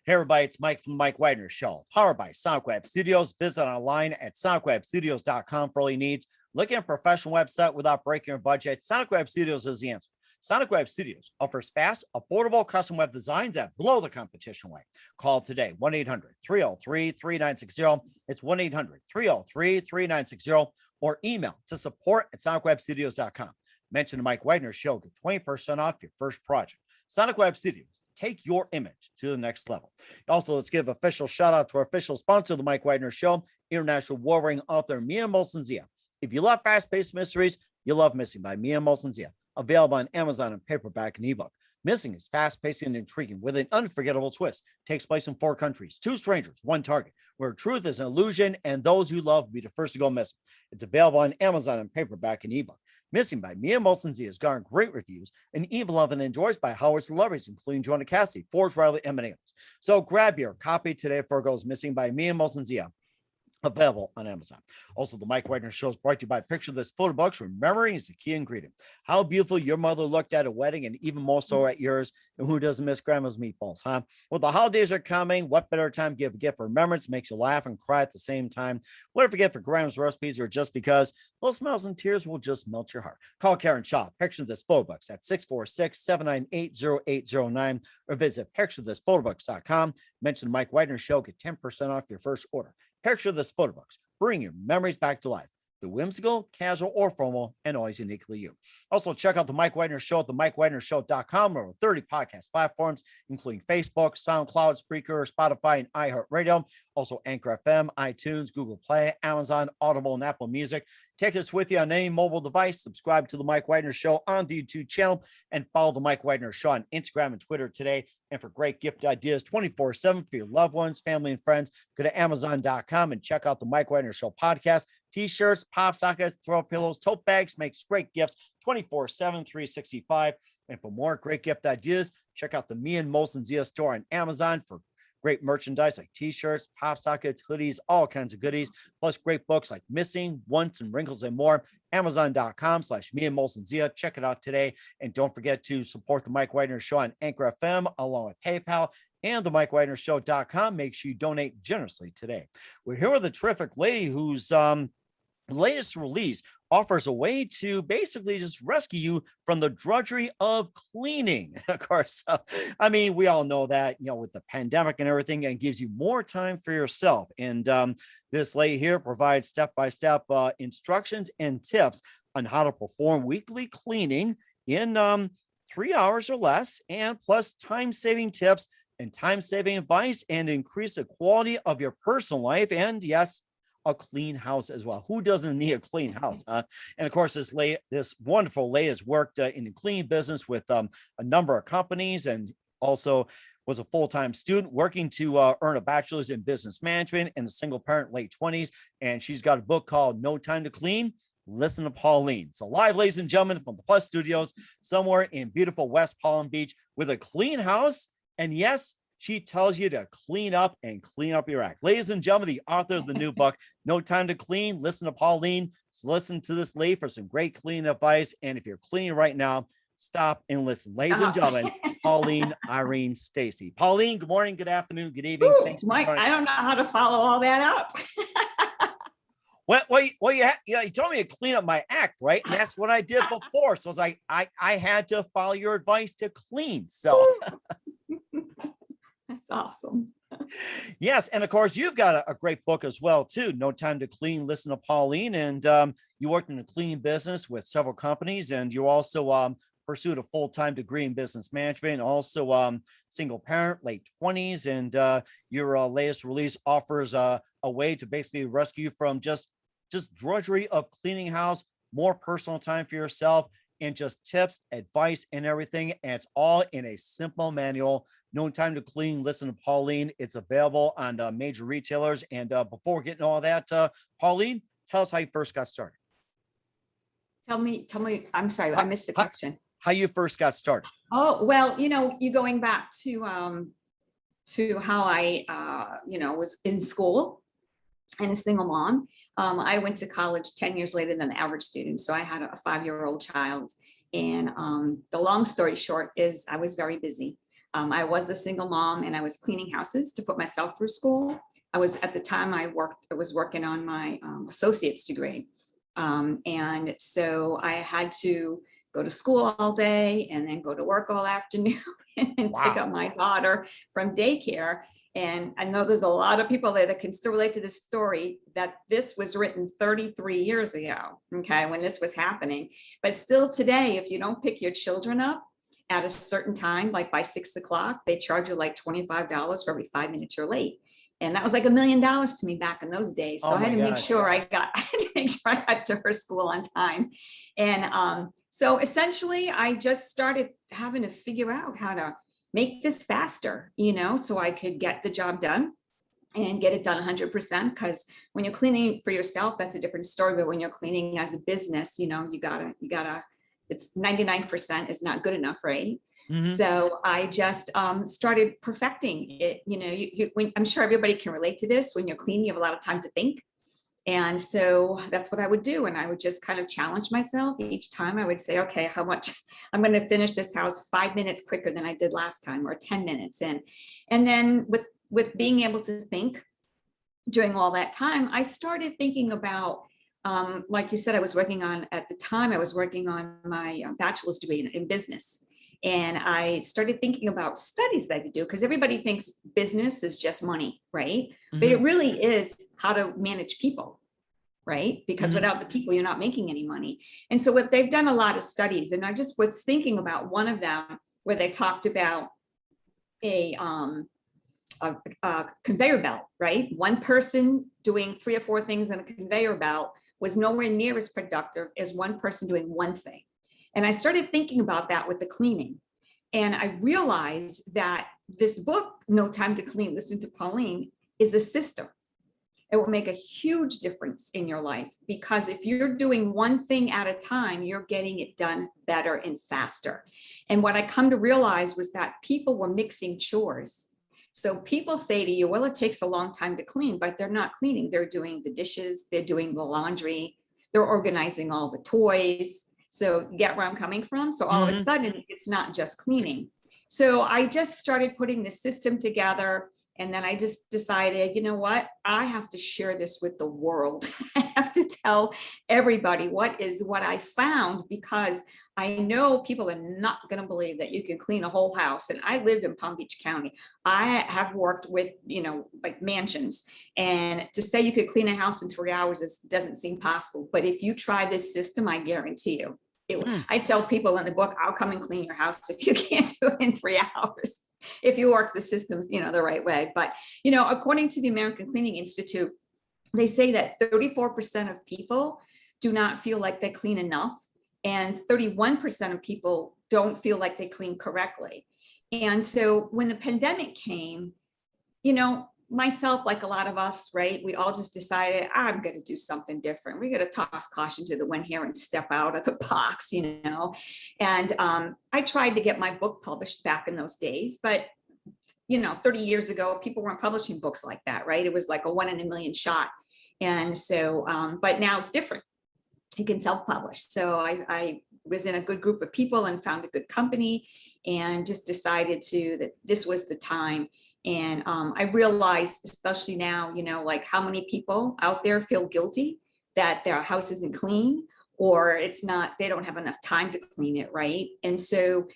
Hey everybody, it's Mike from the Mike Wagner Show, powered by SonicWeb Studios. Visit online at sonicwebstudios.com for all your needs. Looking at a professional website without breaking your budget? SonicWeb Studios is the answer. SonicWeb Studios offers fast, affordable custom web designs that blow the competition away. Call today, 1-800-303-3960. It's 1-800-303-3960, or email to support@sonicwebstudios.com. Mention the Mike Wagner Show, get 20% off your first project. SonicWeb Studios, take your image to the next level. Also, let's give official shout out to our official sponsor, the Mike Wagner Show, international war-wearing author Mia Molson-Zia. If you love fast-paced mysteries, you love Missing by Mia Molson-Zia. Available on Amazon in paperback and ebook. Missing is fast-paced and intriguing with an unforgettable twist. Takes place in 4 countries, 2 strangers, 1 target, where truth is an illusion and those you love will be the first to go missing. It's available on Amazon in paperback and ebook. Missing by Mia Molson-Zia has garnered great reviews and even loved and enjoyed by Howard celebrities, including Jonah Cassidy, Forrest Riley, and many others. So grab your copy today before it goes missing by Mia Molson-Zia. Available on Amazon. Also, the Mike Wagner Show is brought to you by Picture This Photo Books. Remembering is the key ingredient. How beautiful your mother looked at a wedding, and even more so at yours. And who doesn't miss grandma's meatballs, huh? Well, the holidays are coming. What better time to give a gift for remembrance? Makes you laugh and cry at the same time. What if you get for grandma's recipes, or just because those smiles and tears will just melt your heart? Call Karen Shaw, Picture This Photo Books at 646-798-0809, or visit picturethisphotoBooks.com. Mention the Mike Wagner Show, get 10% off your first order. Picture This Photo Books. Bring your memories back to life. The whimsical, casual, or formal, and always uniquely you. Also, check out the Mike Wagner Show at themikewagnershow.com, or 30 podcast platforms, including Facebook, SoundCloud, Spreaker, Spotify, and iHeartRadio. Also, Anchor FM, iTunes, Google Play, Amazon, Audible, and Apple Music. Take us with you on any mobile device. Subscribe to the Mike Wagner Show on the YouTube channel, and follow the Mike Wagner Show on Instagram and Twitter today. And for great gift ideas 24/7 for your loved ones, family, and friends, go to Amazon.com and check out the Mike Wagner Show podcast. T-shirts, pop sockets, throw pillows, tote bags, makes great gifts 24/7, 365. And for more great gift ideas, check out the Me and Molson-Zia store on Amazon for great merchandise like t-shirts, pop sockets, hoodies, all kinds of goodies, plus great books like Missing, Once, and Wrinkles and more. Amazon.com/Me and Molson-Zia. Check it out today. And don't forget to support the Mike Wagner Show on Anchor FM, along with PayPal and the MikeWagnerShow.com. Make sure you donate generously today. We're here with a terrific lady whose latest release offers a way to basically just rescue you from the drudgery of cleaning. Of course, I mean, we all know that, with the pandemic and everything, and gives you more time for yourself. And this lady here provides step-by-step instructions and tips on how to perform weekly cleaning in 3 hours or less, and plus time-saving tips and time-saving advice, and increase the quality of your personal life. And yes, a clean house as well. Who doesn't need a clean house? And of course, this wonderful lady has worked in the cleaning business with a number of companies, and also was a full-time student working to earn a bachelor's in business management, and a single parent, late 20s. And she's got a book called No Time to Clean. Listen to Pauline. So live, ladies and gentlemen, from the Plus Studios, somewhere in beautiful West Palm Beach, with a clean house. And yes, she tells you to clean up and clean up your act. Ladies and gentlemen, the author of the new book, No Time to Clean. Listen to Pauline. So listen to this lady for some great cleaning advice. And if you're cleaning right now, stop and listen. Ladies and gentlemen, Pauline Irene Stacey. Pauline, good morning, good afternoon, good evening. Ooh, thanks, Mike. I don't know how to follow all that up. You told me to clean up my act, right? And that's what I did before. So I was like, I had to follow your advice to clean. So that's awesome. Yes, and of course, you've got a great book as well, too. No Time to Clean. Listen to Pauline. And you worked in the cleaning business with several companies, and you also pursued a full-time degree in business management. Also, single parent, late 20s, and your latest release offers a way to basically rescue you from just drudgery of cleaning house, more personal time for yourself, and just tips, advice, and everything. And it's all in a simple manual. No Time to Clean. Listen to Pauline. It's available on major retailers. And before getting all that, Pauline, tell us how you first got started. Tell me. I'm sorry, I missed the question. How you first got started. Oh, well, you going back to how I, was in school and a single mom. I went to college 10 years later than the average student. So I had a 5-year-old child. And the long story short is I was very busy. I was a single mom and I was cleaning houses to put myself through school. I was at the time I was working on my associate's degree. And so I had to go to school all day and then go to work all afternoon and pick up my daughter from daycare. And I know there's a lot of people there that can still relate to this story, that this was written 33 years ago, okay, when this was happening. But still today, if you don't pick your children up at a certain time, like by 6 o'clock, they charge you like $25 for every 5 minutes you're late. And that was like $1 million to me back in those days. So I had to make sure I got to her school on time. And so essentially I just started having to figure out how to make this faster, so I could get the job done and get it done 100%. Because when you're cleaning for yourself, that's a different story. But when you're cleaning as a business, you gotta, it's 99% is not good enough, right? Mm-hmm. So I just started perfecting it. I'm sure everybody can relate to this. When you're cleaning, you have a lot of time to think. And so that's what I would do. And I would just kind of challenge myself each time. I would say, okay, how much I'm going to finish this house 5 minutes quicker than I did last time, or 10 minutes in. And then with being able to think during all that time, I started thinking about, like you said, at the time I was working on my bachelor's degree in business. And I started thinking about studies that I could do, because everybody thinks business is just money, right? Mm-hmm. But it really is how to manage people, right? Because mm-hmm. without the people, you're not making any money. And so what they've done a lot of studies, and I just was thinking about one of them where they talked about a conveyor belt, right? One person doing 3 or 4 things in a conveyor belt was nowhere near as productive as one person doing one thing. And I started thinking about that with the cleaning. And I realized that this book, No Time to Clean, Listen to Pauline, is a system. It will make a huge difference in your life, because if you're doing one thing at a time, you're getting it done better and faster. And what I come to realize was that people were mixing chores. So people say to you, well, it takes a long time to clean, but they're not cleaning. They're doing the dishes, they're doing the laundry, they're organizing all the toys. So you get where I'm coming from? So all of a sudden, it's not just cleaning. So I just started putting the system together. And then I just decided, you know what? I have to share this with the world. I have to tell everybody what I found, because I know people are not going to believe that you can clean a whole house. And I lived in Palm Beach County. I have worked with, like mansions, and to say you could clean a house in 3 hours doesn't seem possible. But if you try this system, I guarantee you, I tell people in the book, I'll come and clean your house if you can't do it in 3 hours, if you work the systems, the right way. But, according to the American Cleaning Institute, they say that 34% of people do not feel like they clean enough, and 31% of people don't feel like they clean correctly. And so when the pandemic came, myself, like a lot of us, right, we all just decided, I'm going to do something different. We're going to toss caution to the wind here and step out of the box, And I tried to get my book published back in those days, but 30 years ago, people weren't publishing books like that, right? It was like a 1 in a million shot. And so, but now it's different. You can self-publish. So I was in a good group of people and found a good company, and just decided that this was the time. And I realized, especially now, like how many people out there feel guilty that their house isn't clean, or they don't have enough time to clean it, right? And so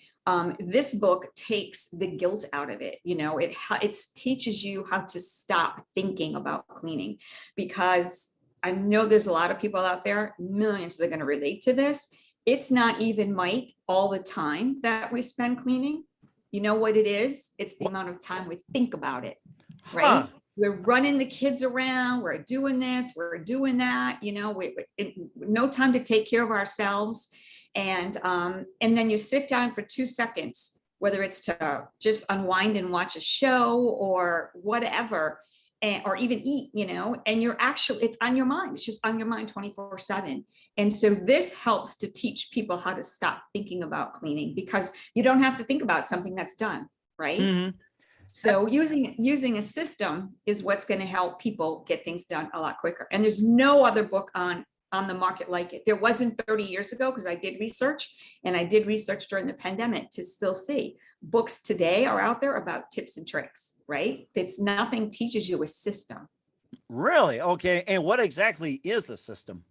this book takes the guilt out of it. It teaches you how to stop thinking about cleaning, because I know there's a lot of people out there, millions that are going to relate to this. It's not even, Mike, all the time that we spend cleaning. You know what it is? It's the amount of time we think about it, right? We're running the kids around. We're doing this, we're doing that, no time to take care of ourselves. And then you sit down for 2 seconds, whether it's to just unwind and watch a show or whatever, or even eat, and it's on your mind. It's just on your mind 24/7. And so this helps to teach people how to stop thinking about cleaning, because you don't have to think about something that's done, right? Mm-hmm. So using a system is what's going to help people get things done a lot quicker. And there's no other book on on the market like it. There wasn't 30 years ago, because I did research, and I did research during the pandemic to still see books today are out there about tips and tricks, right? It's nothing teaches you a system. Really? Okay. And what exactly is the system?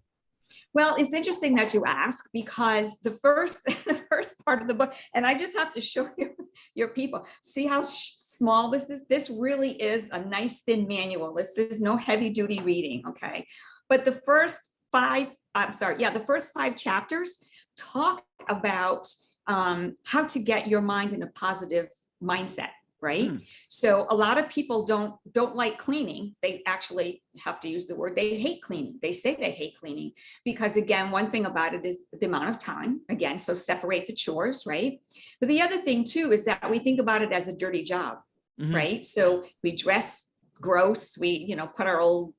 Well, it's interesting that you ask, because the first the first part of the book, and I just have to show you your people, see how small this is. This really is a nice thin manual. This is no heavy duty reading, okay? But the first the first 5 chapters talk about how to get your mind in a positive mindset. Right. So a lot of people don't like cleaning. They actually have to use the word, they hate cleaning. They say they hate cleaning because, again, one thing about it is the amount of time, again, so separate the chores, right? But the other thing too is that we think about it as a dirty job, right? So we dress gross, we, put our old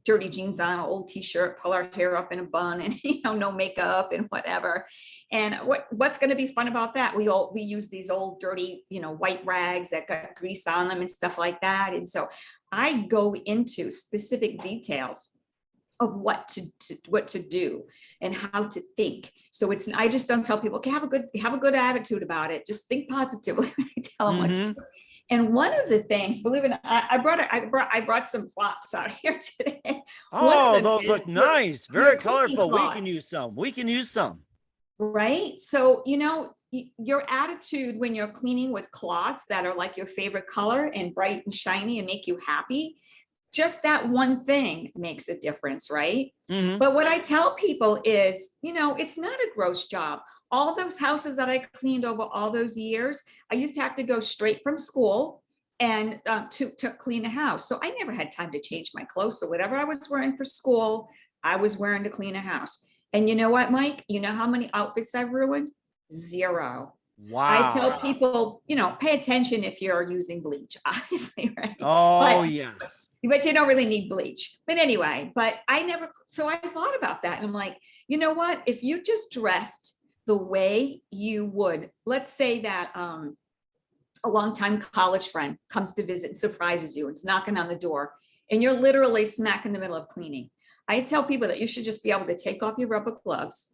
dirty jeans on, an old t-shirt, pull our hair up in a bun, and no makeup and whatever. And what's going to be fun about that? We use these old dirty, white rags that got grease on them and stuff like that. And so I go into specific details of what to do and how to think. So I just don't tell people, okay, have a good attitude about it. Just think positively when I tell them what to do. And one of the things, believe it or not, I brought some flops out here today. Oh, those look nice. Very colorful. We can use some. Right. So, your attitude when you're cleaning with cloths that are like your favorite color and bright and shiny and make you happy, just that one thing makes a difference, right? But what I tell people is, it's not a gross job. All those houses that I cleaned over all those years, I used to have to go straight from school and to clean a house. So I never had time to change my clothes. So whatever I was wearing for school, I was wearing to clean a house. And you know what, Mike? You know how many outfits I've ruined? 0. Wow. I tell people, pay attention if you're using bleach, obviously, right? Oh, yes. But you don't really need bleach. But anyway, so I thought about that. And I'm like, you know what? If you just dressed the way you would, let's say that a longtime college friend comes to visit and surprises you, it's knocking on the door, and you're literally smack in the middle of cleaning. I tell people that you should just be able to take off your rubber gloves,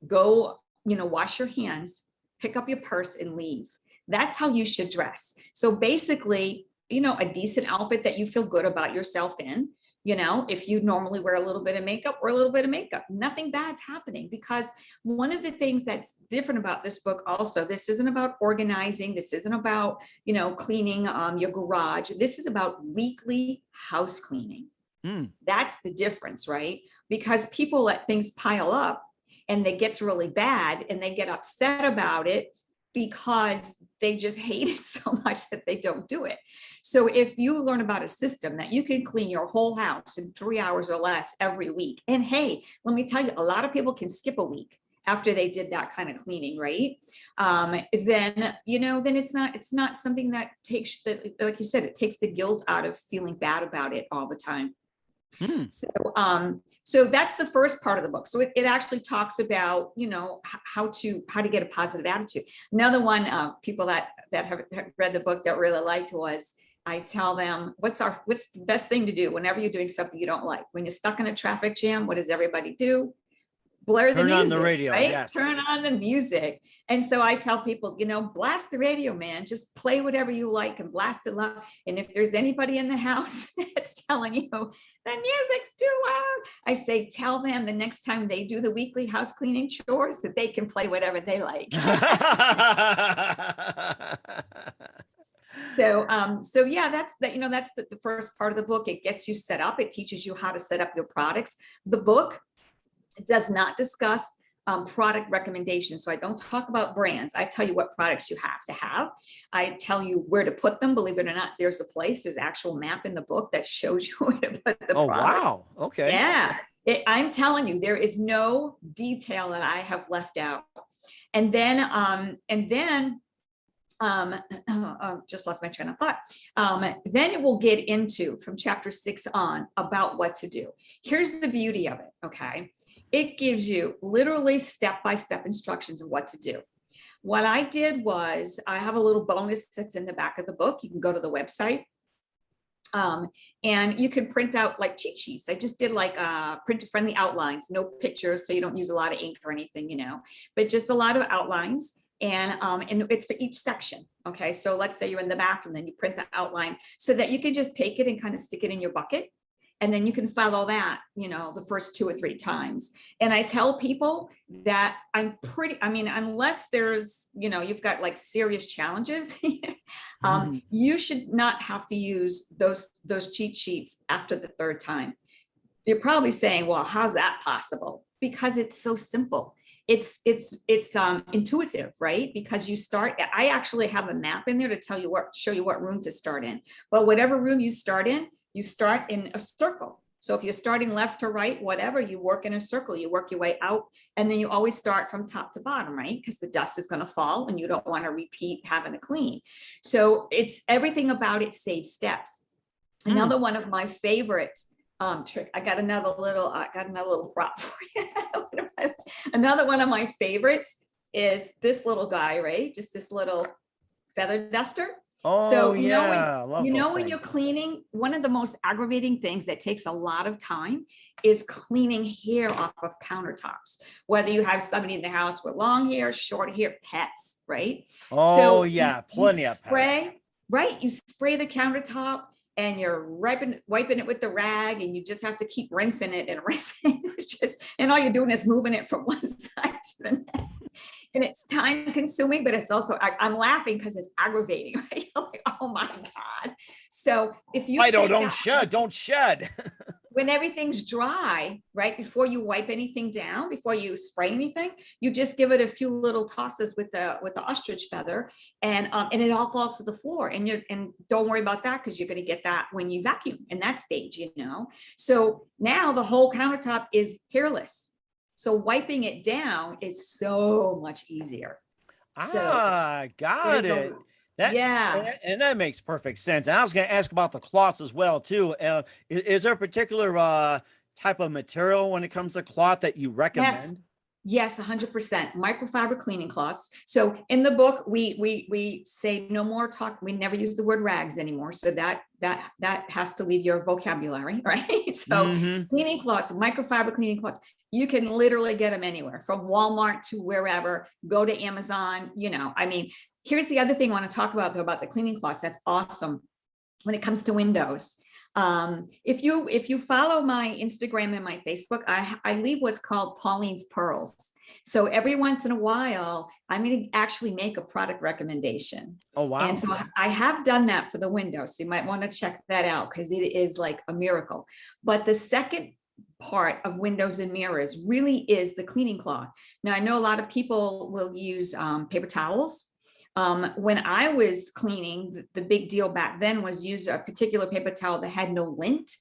go, wash your hands, pick up your purse and leave. That's how you should dress. So basically, a decent outfit that you feel good about yourself in. If you normally wear a little bit of makeup, wear a little bit of makeup. Nothing bad's happening, because one of the things that's different about this book also, this isn't about organizing. This isn't about, cleaning your garage. This is about weekly house cleaning. That's the difference, right? Because people let things pile up and it gets really bad and they get upset about it because they just hate it so much that they don't do it. So if you learn about a system that you can clean your whole house in 3 hours or less every week, and hey, let me tell you, a lot of people can skip a week after they did that kind of cleaning, right? Then it's not something that takes like you said, it takes the guilt out of feeling bad about it all the time. So that's the first part of the book. So it actually talks about, how to get a positive attitude. Another one, people that have read the book that really liked was, I tell them, what's the best thing to do whenever you're doing something you don't like? When you're stuck in a traffic jam, what does everybody do? Blare the music. Turn on the radio, right? Yes. Turn on the music. And so I tell people, blast the radio, man. Just play whatever you like and blast it loud. And if there's anybody in the house that's telling you the music's too loud, I say, tell them the next time they do the weekly house cleaning chores that they can play whatever they like. So yeah, that's the first part of the book. It gets you set up. It teaches you how to set up your products. The book does not discuss product recommendations. So I don't talk about brands. I tell you what products you have to have. I tell you where to put them. Believe it or not, there's an actual map in the book that shows you where to put the products. Wow. Okay. Yeah. I'm telling you, there is no detail that I have left out. And then just lost my train of thought. Then it will get into, from chapter 6 on, about what to do. Here's the beauty of it. Okay. It gives you literally step-by-step instructions of what to do. What I did was, I have a little bonus that's in the back of the book. You can go to the website. And you can print out like cheat sheets. I just did like printer friendly outlines, no pictures, so you don't use a lot of ink or anything, but just a lot of outlines. And it's for each section. Okay. So let's say you're in the bathroom, then you print the outline so that you can just take it and kind of stick it in your bucket. And then you can follow that, the first 2 or 3 times. And I tell people that unless there's, you've got like serious challenges, you should not have to use those cheat sheets after the 3rd time. You're probably saying, well, how's that possible? Because it's so simple. It's intuitive, right? Because I actually have a map in there to show you what room to start in. Well, whatever room you start in a circle. So if you're starting left to right, whatever, you work in a circle, you work your way out, and then you always start from top to bottom, right? Because the dust is going to fall and you don't want to repeat having to clean. So it's everything about it saves steps. Another one of my favorite trick. I got another little prop for you. Another one of my favorites is this little guy, right? Just this little feather duster. Oh, so yeah. when you're cleaning, one of the most aggravating things that takes a lot of time is cleaning hair off of countertops, whether you have somebody in the house with long hair, short hair, pets, right? Oh, so yeah. Plenty of pets. Right. You spray the countertop and you're wiping it with the rag, and you just have to keep rinsing it and rinsing. And all you're doing is moving it from one side to the next. And it's time consuming, but it's also, I'm laughing because it's aggravating, right? Like, oh my God. So if you don't shed. When everything's dry, right, before you wipe anything down, before you spray anything, you just give it a few little tosses with the ostrich feather, and it all falls to the floor. And don't worry about that, because you're going to get that when you vacuum in that stage, So now the whole countertop is hairless. So wiping it down is so much easier. Got it. And that makes perfect sense. And I was going to ask about the cloths as well, too. Is there a particular type of material when it comes to cloth that you recommend? Yes, 100% microfiber cleaning cloths. So in the book, we say no more talk. We never use the word rags anymore. So that has to leave your vocabulary, right? So cleaning cloths, microfiber cleaning cloths, you can literally get them anywhere, from Walmart to wherever. Go to Amazon. Here's the other thing I want to talk about, though, about the cleaning cloths. That's awesome when it comes to windows. If you follow my Instagram and my Facebook, I leave what's called Pauline's Pearls. So every once in a while, I'm going to actually make a product recommendation. Oh, wow. And so I have done that for the windows. So you might want to check that out, because it is like a miracle. But the second part of windows and mirrors really is the cleaning cloth. Now, I know a lot of people will use paper towels. When I was cleaning, the big deal back then was use a particular paper towel that had no lint.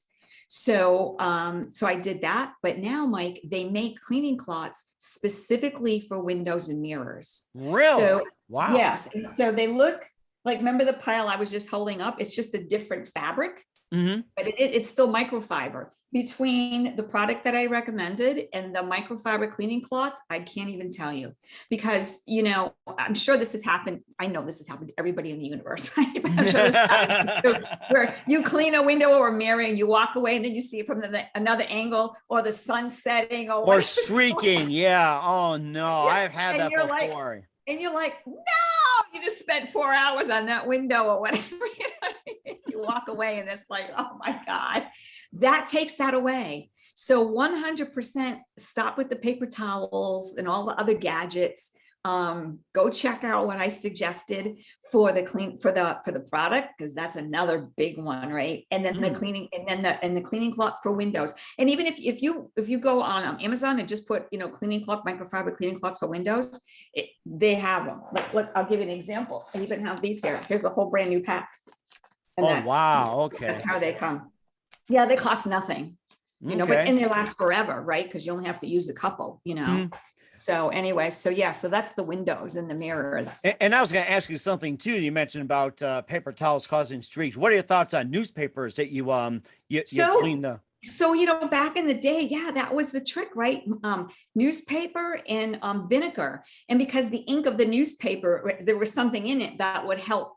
So I did that. But now, Mike, they make cleaning cloths specifically for windows and mirrors. Really? So, wow. Yes. And so they look like, remember the pile I was just holding up? It's just a different fabric. But it's still microfiber. Between the product that I recommended and the microfiber cleaning cloths, I can't even tell you, because, I'm sure this has happened. I know this has happened to everybody in the universe, right? But I'm sure this happened where you clean a window or a mirror and you walk away, and then you see it from another angle, or the sun setting, or streaking. Yeah. Oh no, I've had that before. And you're like, no, you just spent 4 hours on that window or whatever. You walk away and it's like, oh my God, that takes that away. So 100% stop with the paper towels and all the other gadgets. Go check out what I suggested for the product, because that's another big one, right? And then the cleaning, and then the cleaning cloth for windows. And even if you go on Amazon and just put cleaning cloth, microfiber cleaning cloths for windows, they have them. Look, I'll give you an example. I even have these here. Here's a whole brand new pack. And wow, okay. That's how they come. Yeah, they cost nothing, but and they last forever, right? Because you only have to use a couple, So anyway, so that's the windows and the mirrors. And I was going to ask you something too. You mentioned about paper towels causing streaks. What are your thoughts on newspapers that you clean the? So, back in the day, that was the trick, right? Newspaper and vinegar. And because the ink of the newspaper, there was something in it that would help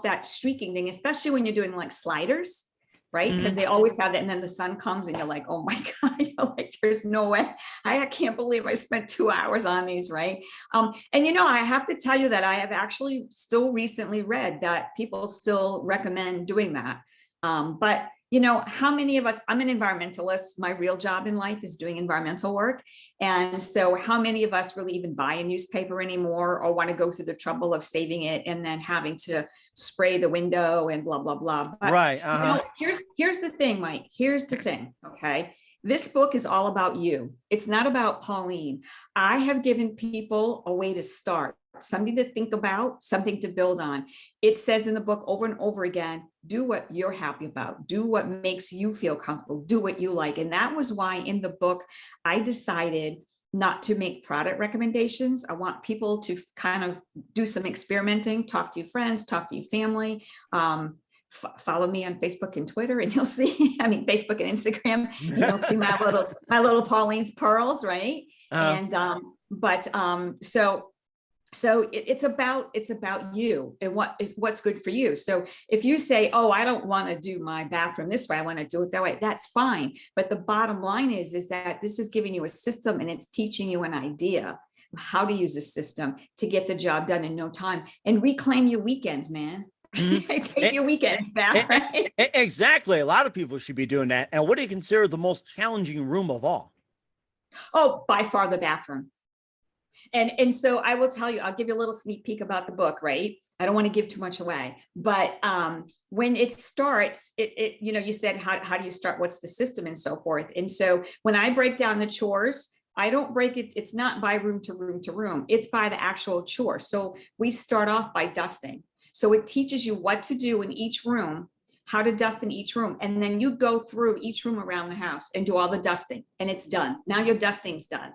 that streaking thing, especially when you're doing like sliders. right? Because they always have that. And then the sun comes and you're like, oh my God, you're like, there's no way. I can't believe I spent 2 hours on these, right? And I have to tell you that I have actually still recently read that people still recommend doing that. But how many of us, I'm an environmentalist. My real job in life is doing environmental work. And so how many of us really even buy a newspaper anymore or want to go through the trouble of saving it and then having to spray the window and blah, blah, blah. But Right. here's the thing, Mike. Here's the thing. Okay. This book is all about you. It's not about Pauline. I have given people a way to start, something to think about, something to build on. It says in the book over and over again, do what you're happy about, do what makes you feel comfortable, do what you like. And that was why in the book, I decided not to make product recommendations. I want people to kind of do some experimenting, talk to your friends, talk to your family. Follow me on Facebook and Twitter and you'll see, Facebook and Instagram, you'll see my little Pauline's pearls, right? And, so it's about you and what's good for you. So if you say, oh, I don't want to do my bathroom this way, I want to do it that way, that's fine. But the bottom line is that this is giving you a system and it's teaching you an idea of how to use a system to get the job done in no time and reclaim your weekends, man. Take your weekends back, right? Exactly. A lot of people should be doing that. And what do you consider the most challenging room of all? Oh, by far the bathroom. And so I will tell you, I'll give you a little sneak peek about the book, right? I don't want to give too much away, but when it starts, you said, how do you start? What's the system and so forth? And so when I break down the chores, I don't break it. It's not by room to room to room. It's by the actual chore. So we start off by dusting. So it teaches you what to do in each room, how to dust in each room. And then you go through each room around the house and do all the dusting and it's done. Now your dusting's done.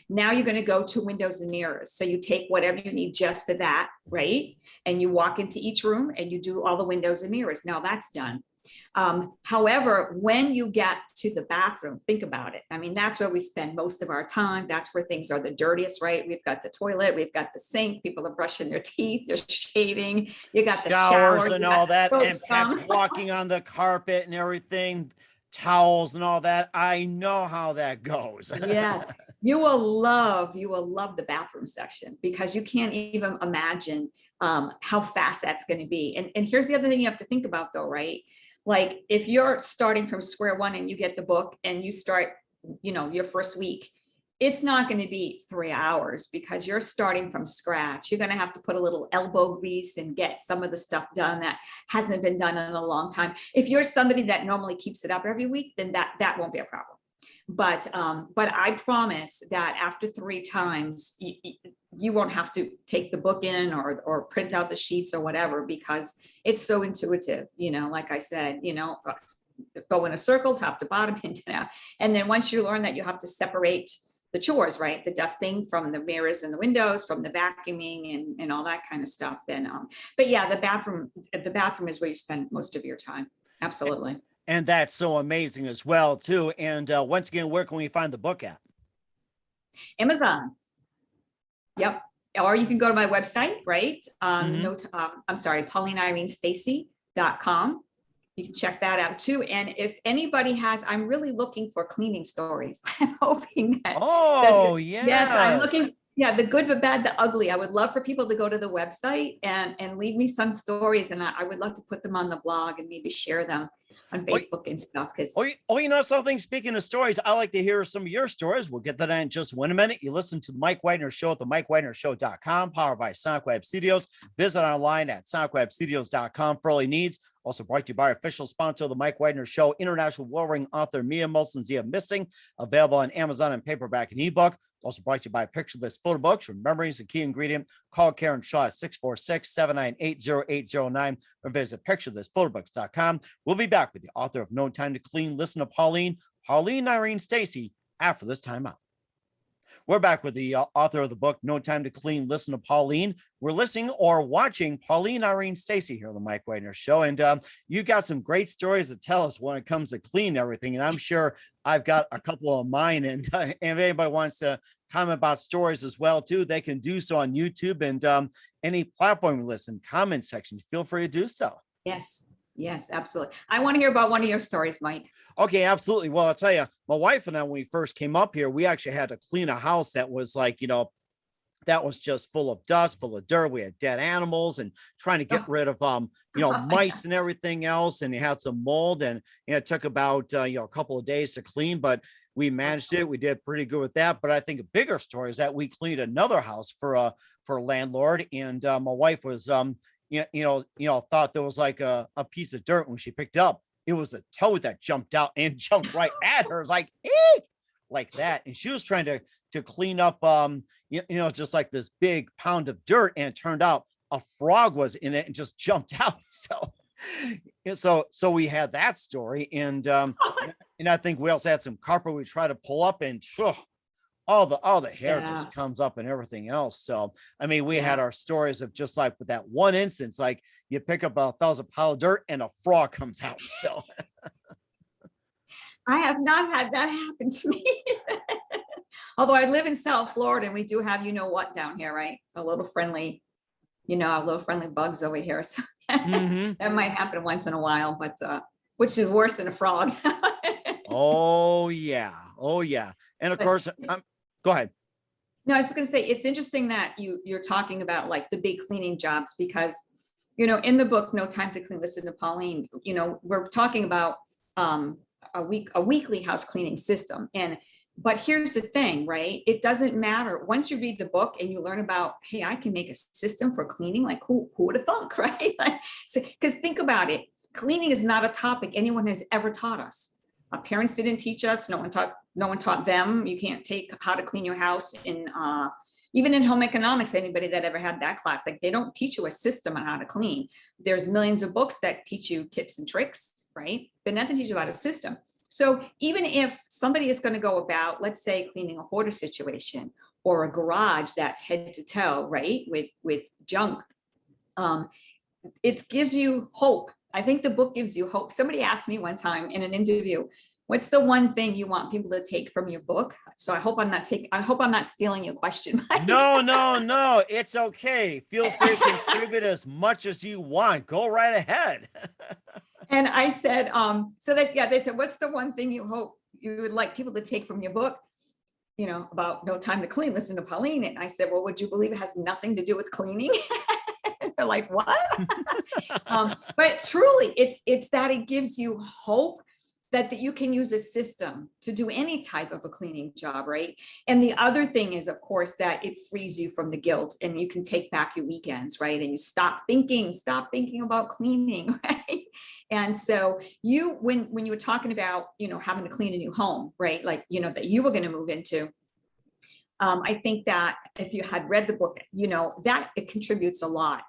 Now you're going to go to windows and mirrors. So you take whatever you need just for that, right? And you walk into each room and you do all the windows and mirrors. Now that's done. However, when you get to the bathroom, think about it. That's where we spend most of our time. That's where things are the dirtiest, right? We've got the toilet, we've got the sink, people are brushing their teeth, they're shaving, you got the showers shower, and all that, and scum. pets walking on the carpet and everything, towels and all that. I know how that goes. Yes. You will love the bathroom section because you can't even imagine how fast that's going to be. And here's the other thing you have to think about though, right? Like if you're starting from square one and you get the book and you start, your first week, it's not going to be 3 hours because you're starting from scratch. You're going to have to put a little elbow grease and get some of the stuff done that hasn't been done in a long time. If you're somebody that normally keeps it up every week, then that won't be a problem. But I promise that after 3 times, you won't have to take the book in or print out the sheets or whatever, because it's so intuitive, like I said, go in a circle, top to bottom, in and out. And then once you learn that you have to separate the chores, right? The dusting from the mirrors and the windows, from the vacuuming and all that kind of stuff. And, but yeah, the bathroom is where you spend most of your time. Absolutely. And that's so amazing as well, too. And once again, where can we find the book at? Amazon. Yep. Or you can go to my website, right? I'm sorry, Pauline Irene Stacey.com. You can check that out too. And if anybody I'm really looking for cleaning stories. I'm hoping that. Yes, I'm looking. Yeah, the good, the bad, the ugly. I would love for people to go to the website and leave me some stories. And I would love to put them on the blog and maybe share them on Facebook and stuff. Something, speaking of stories, I like to hear some of your stories. We'll get to that in just 1 minute. You listen to the Mike Wagner Show at the MikeWagnerShow.com, powered by SonicWeb Studios. Visit online at SonicWebStudios.com for all your needs. Also brought to you by official sponsor of the Mike Wagner Show, international war-ring author Mia Molson's Zia Missing, available on Amazon and paperback and ebook. Also brought to you by Picture This Photo Books. Remembering is a key ingredient. Call Karen Shaw at 646-798-0809 or visit picturethisphotoBooks.com. We'll be back with the author of No Time to Clean. Listen to Pauline Irene Stacey, after this time out. We're back with the author of the book, No Time to Clean, Listen to Pauline. We're listening or watching Pauline Irene Stacey here on the Mike Wagner Show. And you got some great stories to tell us when it comes to clean everything. And I'm sure I've got a couple of mine. And if anybody wants to comment about stories as well, too, they can do so on YouTube and any platform you listen, comment section. Feel free to do so. Yes. Yes, absolutely. I want to hear about one of your stories, Mike. Okay, absolutely. Well, I'll tell you, my wife and I, when we first came up here, we actually had to clean a house that was like, that was just full of dust, full of dirt. We had dead animals and trying to get Oh, rid of mice and everything else. And it had some mold, and it took about a couple of days to clean, but we managed it. We did pretty good with that. But I think a bigger story is that we cleaned another house for a landlord, and my wife was thought there was like a piece of dirt when she picked it up. It was a toad that jumped out and jumped right at her. It's like, eek! Like that. And she was trying to clean up just like this big pound of dirt, and it turned out a frog was in it and just jumped out. So we had that story, and I think we also had some carpet we tried to pull up, and all the hair yeah. just comes up and everything else. So I mean, we Yeah. had our stories of just like with that one instance, like you pick up 1,000 pound of dirt and a frog comes out. So I have not had that happen to me. Although I live in South Florida and we do have, what down here, right? A little friendly bugs over here. So Mhm. that might happen once in a while, but which is worse than a frog. Oh yeah. Oh yeah. And of But course, go ahead. No, I was just gonna say, it's interesting that you're talking about like the big cleaning jobs, because, in the book, No Time to Clean, Listen to Pauline, we're talking about a weekly house cleaning system. But here's the thing, right? It doesn't matter. Once you read the book and you learn about, hey, I can make a system for cleaning, like who would have thunk, right? Because think about it, cleaning is not a topic anyone has ever taught us. Our parents didn't teach us. No one taught them. You can't take how to clean your house even in home economics. Anybody that ever had that class, like they don't teach you a system on how to clean. There's millions of books that teach you tips and tricks, right? But nothing teaches you about a system. So even if somebody is going to go about, let's say, cleaning a hoarder situation or a garage that's head to toe, right, with junk, it gives you hope. I think the book gives you hope. Somebody asked me one time in an interview, what's the one thing you want people to take from your book? So I hope I'm not stealing your question. No. It's okay. Feel free to contribute as much as you want. Go right ahead. And I said, they said, what's the one thing you hope you would like people to take from your book? About No Time to Clean, Listen to Pauline. And I said, well, would you believe it has nothing to do with cleaning? They're like, what? But truly, it's that it gives you hope that you can use a system to do any type of a cleaning job, right? And the other thing is, of course, that it frees you from the guilt, and you can take back your weekends, right? And you stop thinking about cleaning, right? And so when you were talking about, having to clean a new home, right? Like, that you were going to move into, I think that if you had read the book, that it contributes a lot.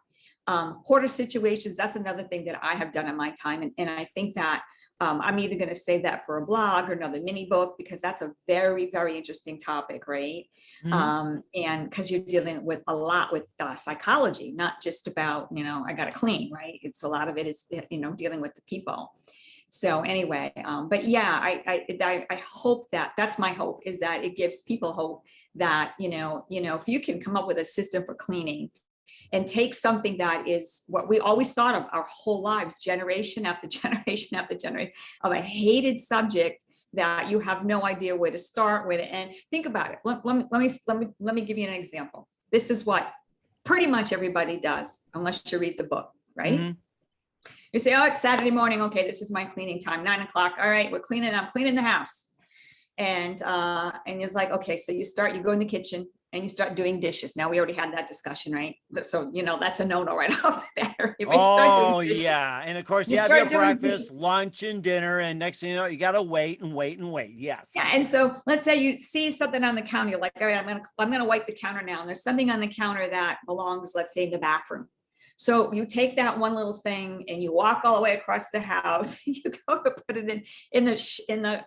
Hoarder situations, that's another thing that I have done in my time. And I think that I'm either going to save that for a blog or another mini book, because that's a very, very interesting topic, right? Mhm. And because you're dealing with a lot with psychology, not just about, I got to clean, right? It's a lot of it is, dealing with the people. So anyway, but yeah, I hope that's my hope, is that it gives people hope that, if you can come up with a system for cleaning and take something that is what we always thought of our whole lives, generation after generation after generation, of a hated subject that you have no idea where to start with. And think about it. Let me give you an example. This is what pretty much everybody does, unless you read the book, right? Mhm. You say, oh, it's Saturday morning. Okay, this is my cleaning time, 9 o'clock. All right, I'm cleaning the house. And it's like, okay, so you go in the kitchen and you start doing dishes. Now we already had that discussion, right? So, that's a no-no right off the bat. If you start doing Oh dishes, yeah. And of course you you have your start doing dishes. breakfast, lunch, and dinner. And next thing you know, you got to wait and wait and wait. Yes. Yeah, and so let's say you see something on the counter, you're like, all right, I'm gonna wipe the counter now. And there's something on the counter that belongs, let's say, in the bathroom. So you take that one little thing and you walk all the way across the house. You go to put it in the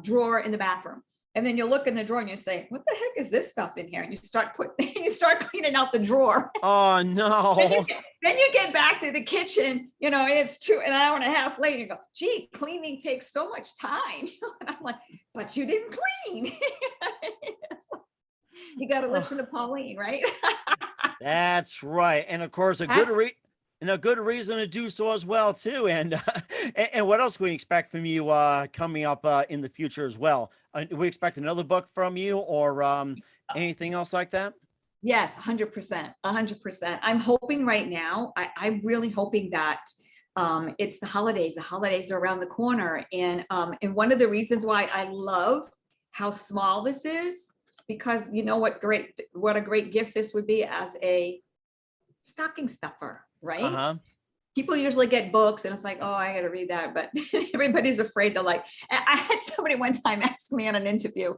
drawer in the bathroom. And then you look in the drawer and you say, what the heck is this stuff in here? And you start cleaning out the drawer. Oh no. Then you get back to the kitchen, and it's an hour and a half later. You go, gee, cleaning takes so much time. And I'm like, but you didn't clean. You got to listen to Pauline, right? That's right. And of course, a That's- And a good reason to do so as well, too. And and what else can we expect from you coming up in the future as well? Do we expect another book from you or anything else like that? Yes, 100%, 100%. I'm hoping right now, I'm really hoping that it's the holidays. The holidays are around the corner. And one of the reasons why I love how small this is, because you know what a great gift this would be as a stocking stuffer, right? Uh-huh. People usually get books and it's like, oh, I got to read that. But everybody's afraid to like, I had somebody one time ask me on an interview,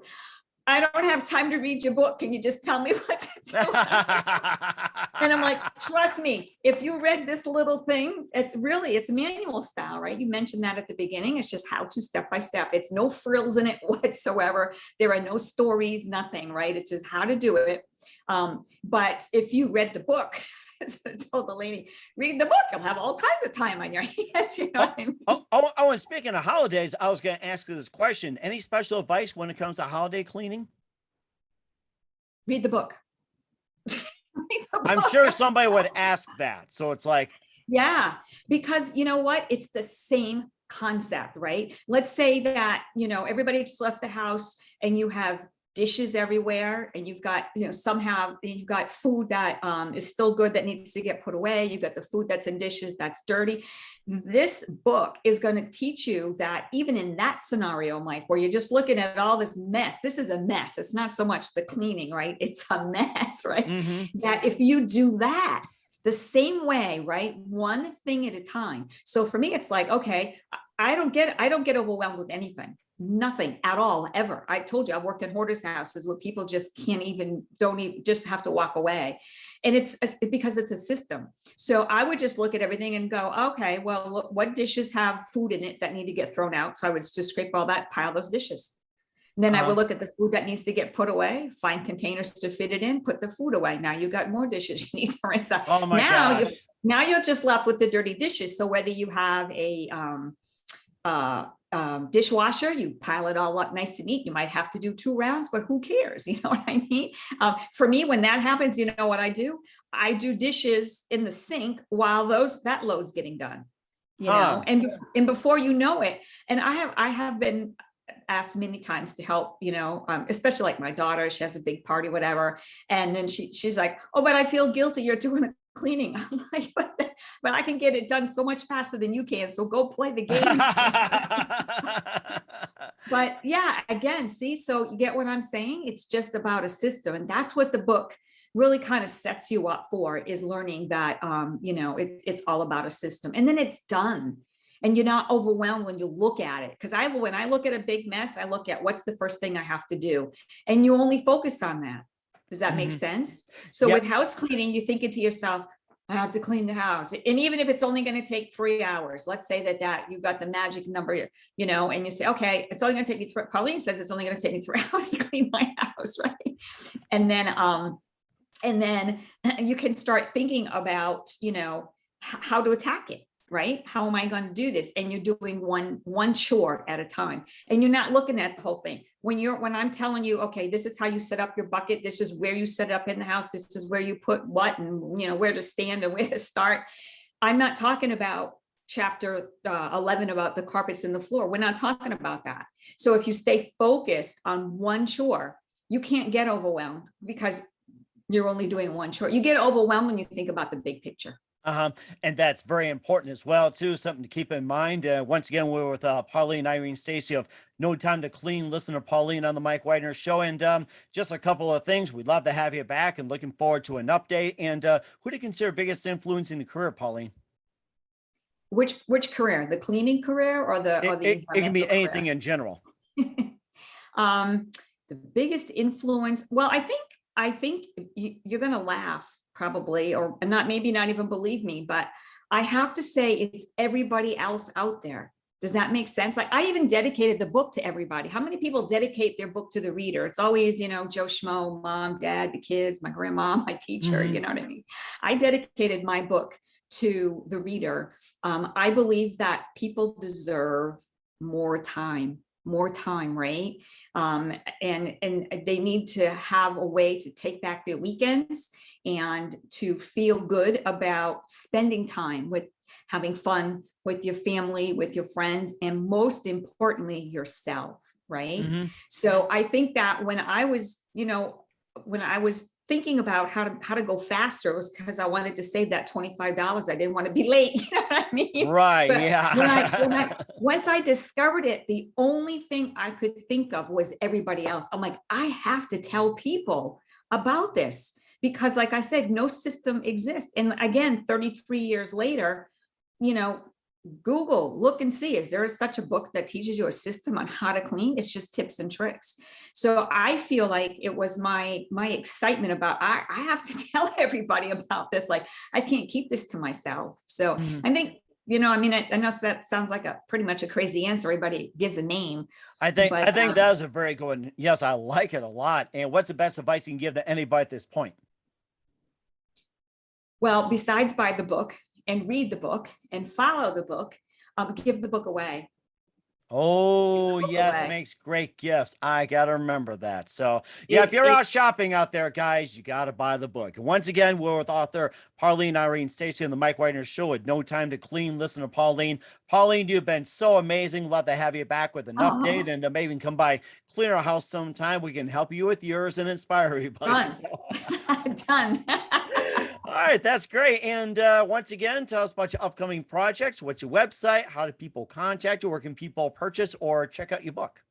I don't have time to read your book. Can you just tell me what to do? And I'm like, trust me, if you read this little thing, it's manual style, right? You mentioned that at the beginning. It's just how to step by step. It's no frills in it whatsoever. There are no stories, nothing, right? It's just how to do it. But if you read the book, as I told the lady, read the book, you'll have all kinds of time on your hands. You know what I mean? And speaking of holidays, I was going to ask you this question. Any special advice when it comes to holiday cleaning? Read the book. Read the I'm book. sure somebody would ask that. So it's like, Yeah, because you know what? It's the same concept, right? Let's say that, everybody just left the house and you have dishes everywhere and you've got, somehow you've got food that is still good that needs to get put away. You've got the food that's in dishes that's dirty. This book is going to teach you that even in that scenario, Mike, where you're just looking at all this mess, this is a mess. It's not so much the cleaning, right? It's a mess, right? mm-hmm. That if you do that the same way, right? One thing at a time. So for me, it's like, okay, I don't get overwhelmed with anything. Nothing at all, ever. I told you, I worked in hoarders houses where people just don't even, just have to walk away. And it's because it's a system. So I would just look at everything and go, okay, well, look, what dishes have food in it that need to get thrown out? So I would just scrape all that, pile those dishes. And then I would look at the food that needs to get put away, find containers to fit it in, put the food away. Now you got more dishes you need to rinse out. Oh my gosh. Now you're just left with the dirty dishes. So whether you have a dishwasher, you pile it all up nice and neat. You might have to do 2 rounds, but who cares? You know what I mean? For me, when that happens, you know what I do? I do dishes in the sink while that load's getting done. And before you know it, and I have been asked many times to help, especially like my daughter, she has a big party, whatever. And then she's like, oh, but I feel guilty. You're doing the cleaning. I'm like, but I can get it done so much faster than you can. So go play the games. But yeah, again, see, so you get what I'm saying? It's just about a system. And that's what the book really kind of sets you up for, is learning that, it's all about a system. And then it's done. And you're not overwhelmed when you look at it. Because when I look at a big mess, I look at what's the first thing I have to do. And you only focus on that. Does that make sense? So with house cleaning, you're thinking to yourself, I have to clean the house. And even if it's only going to take 3 hours, let's say that you've got the magic number, and you say, okay, it's only going to take me 3. Pauline says it's only going to take me 3 hours to clean my house, right? And then you can start thinking about, how to attack it. Right? How am I going to do this? And you're doing one chore at a time, and you're not looking at the whole thing. When I'm telling you, okay, this is how you set up your bucket. This is where you set it up in the house. This is where you put what, and where to stand and where to start. I'm not talking about chapter 11 about the carpets and the floor. We're not talking about that. So if you stay focused on one chore, you can't get overwhelmed because you're only doing one chore. You get overwhelmed when you think about the big picture. And that's very important as well, too. Something to keep in mind. Once again, we're with Pauline Irene Stacey of No Time to Clean. Listen to Pauline on the Mike Wagner Show. And just a couple of things. We'd love to have you back, and looking forward to an update. And who do you consider biggest influence in your career, Pauline? Which career? The cleaning career or the it can be anything in general. The biggest influence. Well, I think you're going to laugh. Probably, or maybe not even believe me, but I have to say it's everybody else out there. Does that make sense? Like, I even dedicated the book to everybody. How many people dedicate their book to the reader? It's always, Joe Schmo, mom, dad, the kids, my grandma, my teacher, you know what I mean? I dedicated my book to the reader. I believe that people deserve more time more time, right? And they need to have a way to take back their weekends and to feel good about spending time with, having fun with your family, with your friends, and most importantly, yourself, right? Mm-hmm. So I think that when I was, when I was thinking about how to go faster, it was because I wanted to save that $25. I didn't want to be late. You know what I mean? Right. But Yeah. once I discovered it, the only thing I could think of was everybody else. I'm like, I have to tell people about this because, like I said, no system exists. And again, 33 years later, Google, look and see, is there such a book that teaches you a system on how to clean? It's just tips and tricks. So I feel like it was my excitement about, I have to tell everybody about this. Like, I can't keep this to myself. So Mhm. I think, I know that sounds like a pretty much a crazy answer. Everybody gives a name. I think But that was a very good one. Yes, I like it a lot. And what's the best advice you can give to anybody at this point? well, besides buy the book and read the book and follow the book, give the book away. Oh, Book yes, away. makes great gifts. I got to remember that. So, yeah, if It, you're it, out shopping out there, guys, you got to buy the book. And once again, we're with author Pauline Irene Stacey on the Mike Wagner Show with No Time to Clean. Listen to Pauline. Pauline, you've been so amazing. Love to have you back with an update oh, and maybe even come by, clean our house sometime. We can help you with yours and inspire everybody. done. So. Done. All right, that's great. And once again, tell us about your upcoming projects. What's your website? How do people contact you? Where can people purchase or check out your book?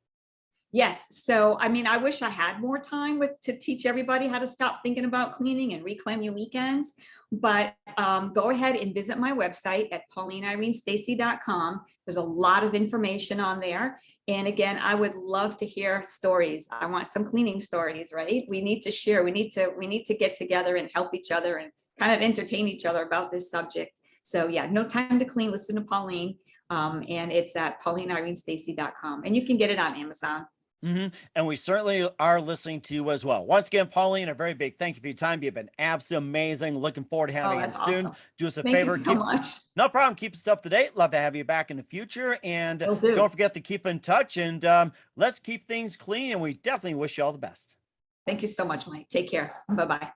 Yes. So, I mean, I wish I had more time to teach everybody how to stop thinking about cleaning and reclaim your weekends. But go ahead and visit my website at paulineirenestacey.com. There's a lot of information on there. And again, I would love to hear stories. I want some cleaning stories, right? We need to share. We need to get together and help each other and kind of entertain each other about this subject. So yeah, No Time to Clean. Listen to Pauline. And it's at paulineirenestacey.com. And you can get it on Amazon. And we certainly are listening to you as well. Once again, Pauline, a very big thank you for your time. You've been absolutely amazing. Looking forward to Oh, having you that's soon. awesome. Do us a Thank you favor. so much. No problem. Keep us up to date. Love to have you back in the future. And Will do. don't forget to keep in touch. And let's keep things clean. And we definitely wish you all the best. Thank you so much, Mike. Take care. Bye-bye.